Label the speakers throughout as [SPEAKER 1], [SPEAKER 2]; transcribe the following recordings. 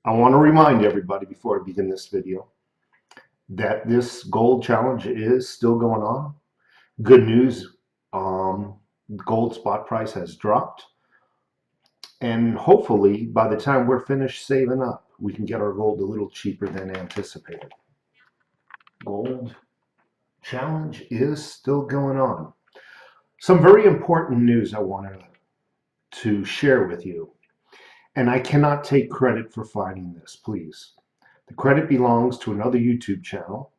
[SPEAKER 1] I want to remind everybody before I begin this video that this gold challenge is still going on. Good news, gold spot price has dropped, and hopefully by the time we're finished saving up, we can get our gold a little cheaper than anticipated. Gold challenge is still going on. Some very important news I wanted to share with you, and I cannot take credit for finding this, please. The credit belongs to another YouTube channel,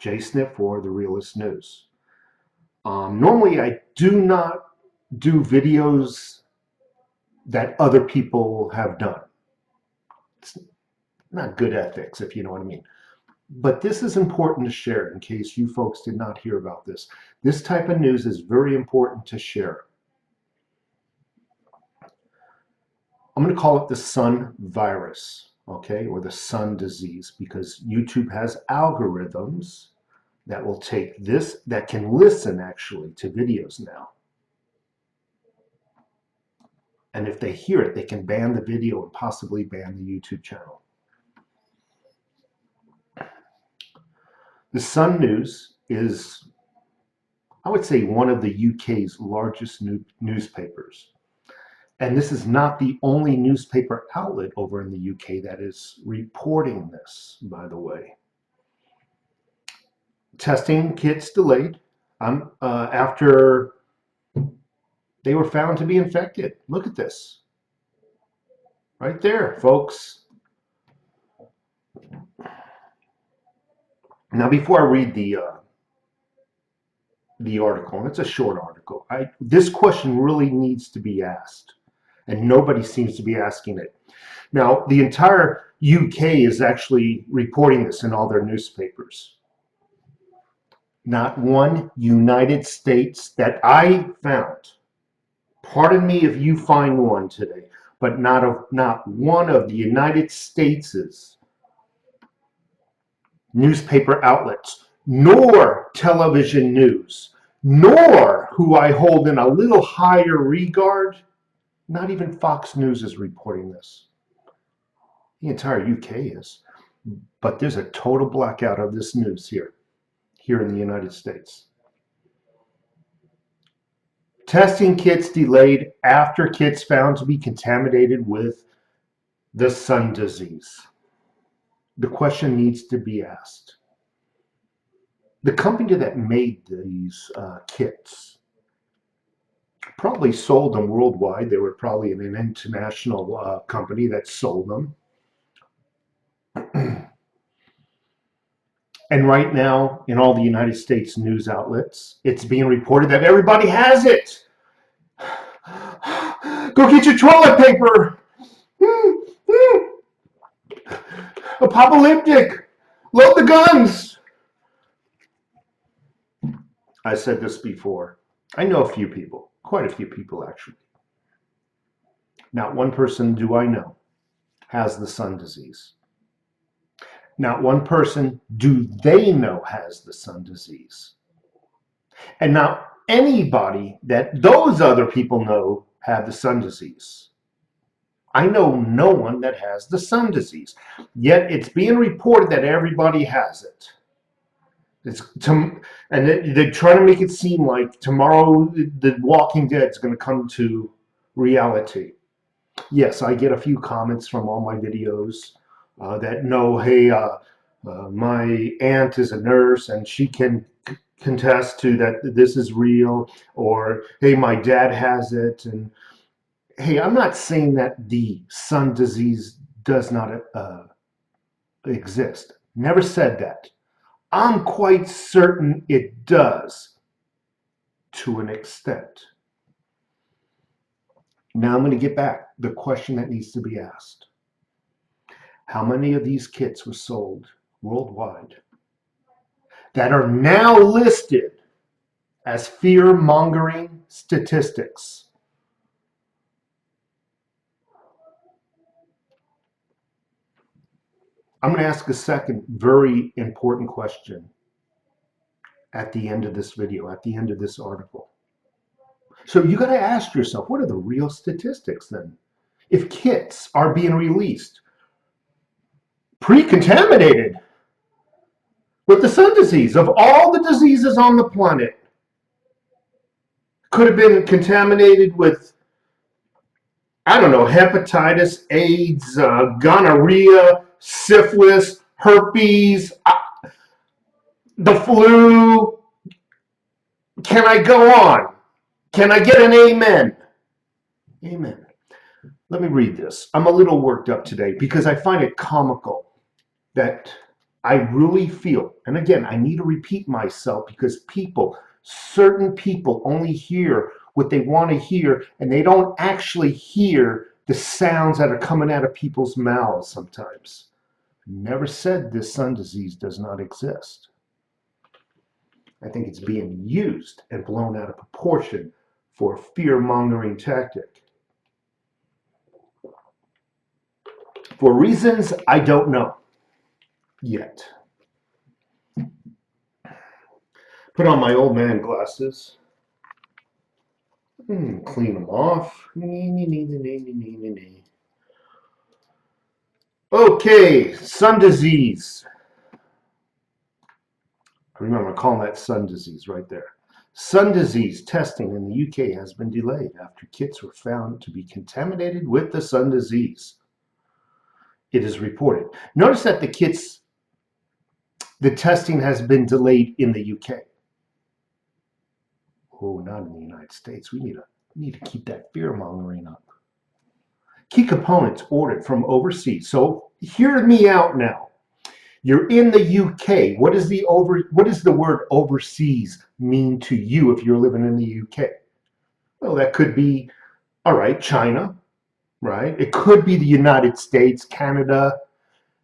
[SPEAKER 1] Jsnip4, the Realist News. Normally, I do not do videos that other people have done. It's not good ethics, if you know what I mean. But this is important to share in case you folks did not hear about this. This type of news is very important to share. I'm going to call it the sun virus, okay, or the sun disease, because YouTube has algorithms that will take this, that can listen actually to videos now. And if they hear it, they can ban the video and possibly ban the YouTube channel. The Sun News is, I would say, one of the UK's largest newspapers. And this is not the only newspaper outlet over in the UK that is reporting this, by the way. Testing kits delayed after they were found to be infected. Look at this. Right there, folks. Now, before I read the article, and it's a short article, this question really needs to be asked, and nobody seems to be asking it. Now, the entire UK is actually reporting this in all their newspapers. Not one United States that I found, pardon me if you find one today, but not one of the United States' newspaper outlets, nor television news, nor who I hold in a little higher regard, not even Fox News is reporting this. The entire UK is. But there's a total blackout of this news here in the United States. Testing kits delayed after kits found to be contaminated with the sun disease. The question needs to be asked. The company that made these kits probably sold them worldwide. They were probably an international company that sold them. And right now, in all the United States news outlets, it's being reported that everybody has it. Go get your toilet paper. Apocalyptic. Load the guns. I said this before. I know a few people, quite a few people actually. Not one person do I know has the sun disease. Not one person do they know has the sun disease. And not anybody that those other people know have the sun disease. I know no one that has the sun disease. Yet it's being reported that everybody has it. And they're trying to make it seem like tomorrow the Walking Dead is going to come to reality. Yes, I get a few comments from all my videos that know, hey, my aunt is a nurse and she can contest to that this is real, or hey, my dad has it. And hey, I'm not saying that the sun disease does not exist. Never said that. I'm quite certain it does, to an extent. Now I'm going to get back the question that needs to be asked. How many of these kits were sold worldwide that are now listed as fear-mongering statistics? I'm going to ask a second very important question at the end of this video, at the end of this article. So you got to ask yourself, what are the real statistics then? If kits are being released pre-contaminated with the sun disease. Of all the diseases on the planet, could have been contaminated with, I don't know, hepatitis, AIDS, gonorrhea, syphilis, herpes, the flu. Can I go on? Can I get an amen? Amen. Let me read this. I'm a little worked up today because I find it comical that I really feel, and again, I need to repeat myself because certain people only hear what they want to hear, and they don't actually hear the sounds that are coming out of people's mouths sometimes. Never said this sun disease does not exist. I think it's being used and blown out of proportion for a fear-mongering tactic. For reasons I don't know yet. Put on my old man glasses. Clean them off. Okay, sun disease. I remember calling that sun disease right there. Sun disease testing in the UK has been delayed after kits were found to be contaminated with the sun disease. It is reported. Notice that the testing has been delayed in the UK. Oh, not in the United States. We need to keep that fear mongering up. Key components ordered from overseas. So hear me out now. You're in the UK. What does the word overseas mean to you if you're living in the UK? Well, that could be, all right, China, right? It could be the United States, Canada.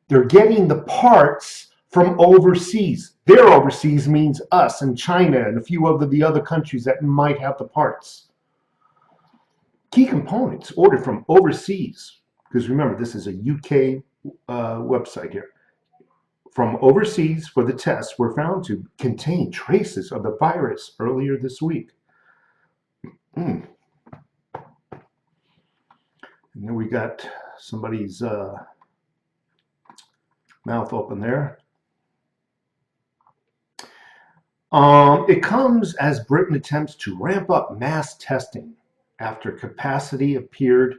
[SPEAKER 1] They're getting the parts from overseas. Their overseas means us and China and a few of the other countries that might have the parts. Key components ordered from overseas, because remember, this is a UK website here. From overseas for the tests were found to contain traces of the virus earlier this week. And then we got somebody's mouth open there. It comes as Britain attempts to ramp up mass testing after capacity appeared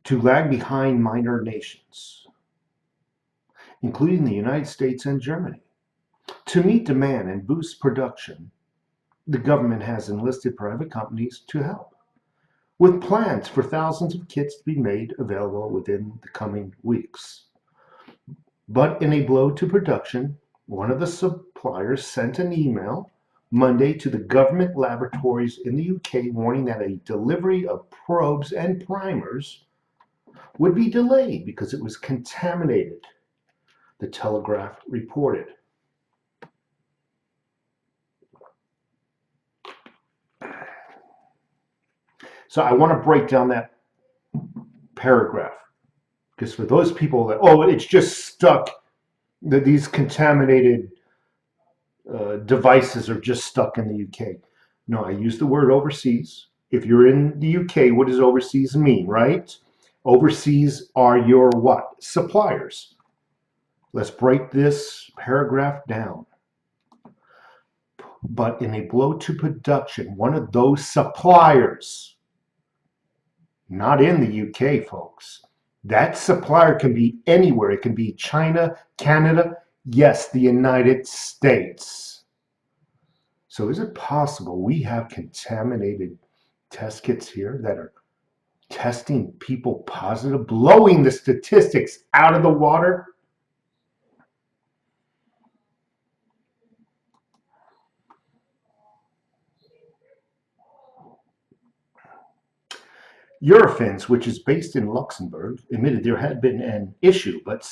[SPEAKER 1] to lag behind minor nations, including the United States and Germany. To meet demand and boost production, the government has enlisted private companies to help, with plans for thousands of kits to be made available within the coming weeks. But in a blow to production, one of the suppliers sent an email Monday to the government laboratories in the UK warning that a delivery of probes and primers would be delayed because it was contaminated, the Telegraph reported. So I want to break down that paragraph, because for those people that, oh, it's just stuck, that these contaminated devices are just stuck in the UK. No, I use the word overseas. If you're in the UK, what does overseas mean, right? Overseas are your what? Suppliers. Let's break this paragraph down. But in a blow to production, one of those suppliers, not in the UK, folks. That supplier can be anywhere. It can be China, Canada, yes, the United States. So is it possible we have contaminated test kits here that are testing people positive, blowing the statistics out of the water? Eurofins, which is based in Luxembourg, admitted there had been an issue, but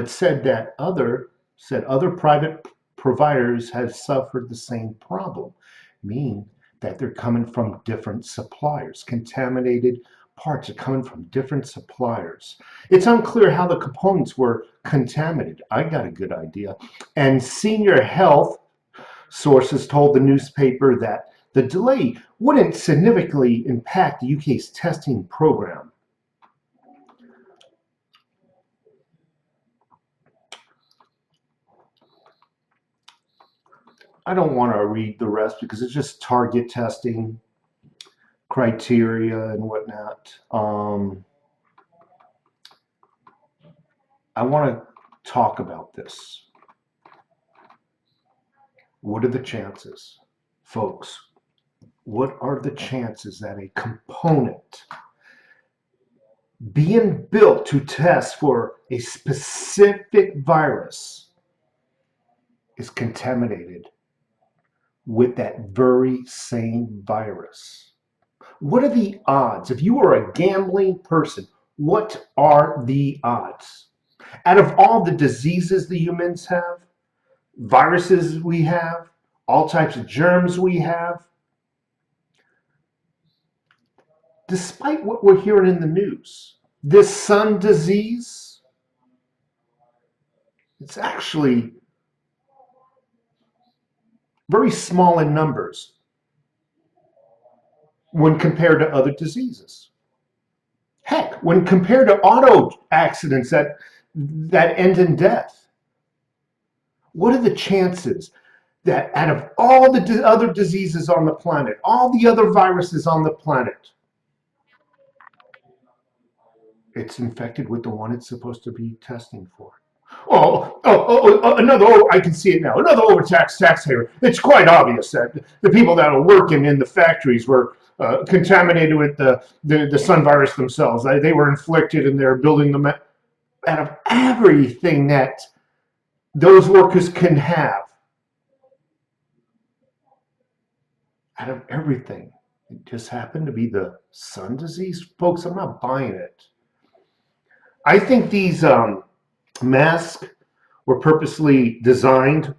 [SPEAKER 1] said other private providers have suffered the same problem, meaning that they're coming from different suppliers. Contaminated parts are coming from different suppliers. It's unclear how the components were contaminated. I got a good idea. And senior health sources told the newspaper that the delay wouldn't significantly impact the UK's testing program. I don't want to read the rest because it's just target testing criteria and whatnot. I want to talk about this. What are the chances, folks? What are the chances that a component being built to test for a specific virus is contaminated with that very same virus? What are the odds? If you are a gambling person, what are the odds? Out of all the diseases the humans have, viruses we have, all types of germs we have, despite what we're hearing in the news, this sun disease, it's actually very small in numbers when compared to other diseases. Heck, when compared to auto accidents that end in death, what are the chances that out of all the other diseases on the planet, all the other viruses on the planet, it's infected with the one it's supposed to be testing for? I can see it now. Another overtaxed taxpayer. It's quite obvious that the people that are working in the factories were contaminated with the sun virus themselves. They were inflicted and they're building them out of everything that those workers can have. Out of everything. It just happened to be the sun disease. Folks, I'm not buying it. I think these masks were purposely designed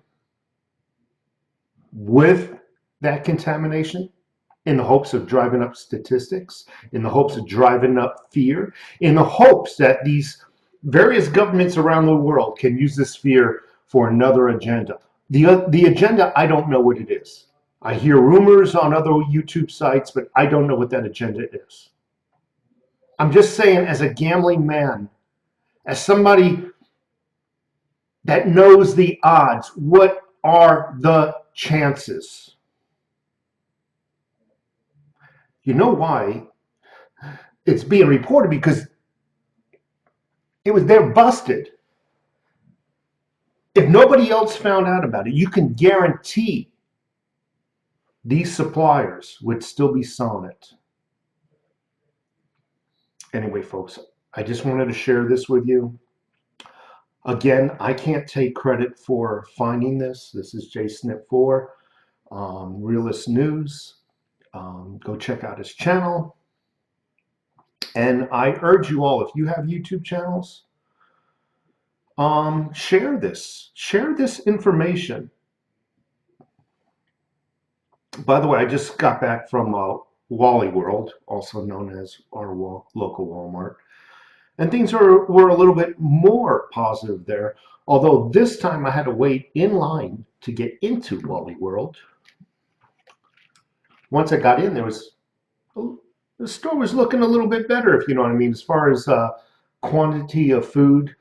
[SPEAKER 1] with that contamination in the hopes of driving up statistics, in the hopes of driving up fear, in the hopes that these various governments around the world can use this fear for another agenda. The agenda, I don't know what it is. I hear rumors on other YouTube sites, but I don't know what that agenda is. I'm just saying, as a gambling man, as somebody that knows the odds, what are the chances? You know why it's being reported? Because they're busted. If nobody else found out about it, you can guarantee these suppliers would still be selling it. Anyway, folks, I just wanted to share this with you. Again, I can't take credit for finding this. This is Jsnip4, Realist News. Go check out his channel. And I urge you all, if you have YouTube channels, share this. Share this information. By the way, I just got back from Wally World, also known as our local Walmart. And things were a little bit more positive there. Although this time I had to wait in line to get into Wally World. Once I got in, the store was looking a little bit better, if you know what I mean, as far as quantity of food.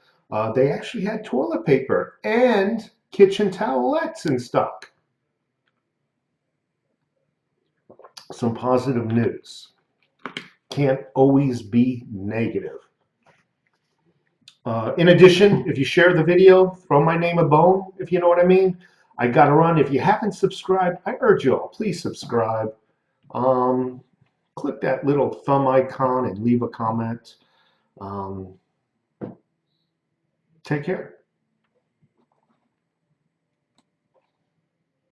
[SPEAKER 1] They actually had toilet paper and kitchen towelettes in stock. Some positive news. Can't always be negative. In addition, if you share the video, throw my name a bone, if you know what I mean. I gotta run. If you haven't subscribed, I urge you all, please subscribe. Click that little thumb icon and leave a comment. Take care.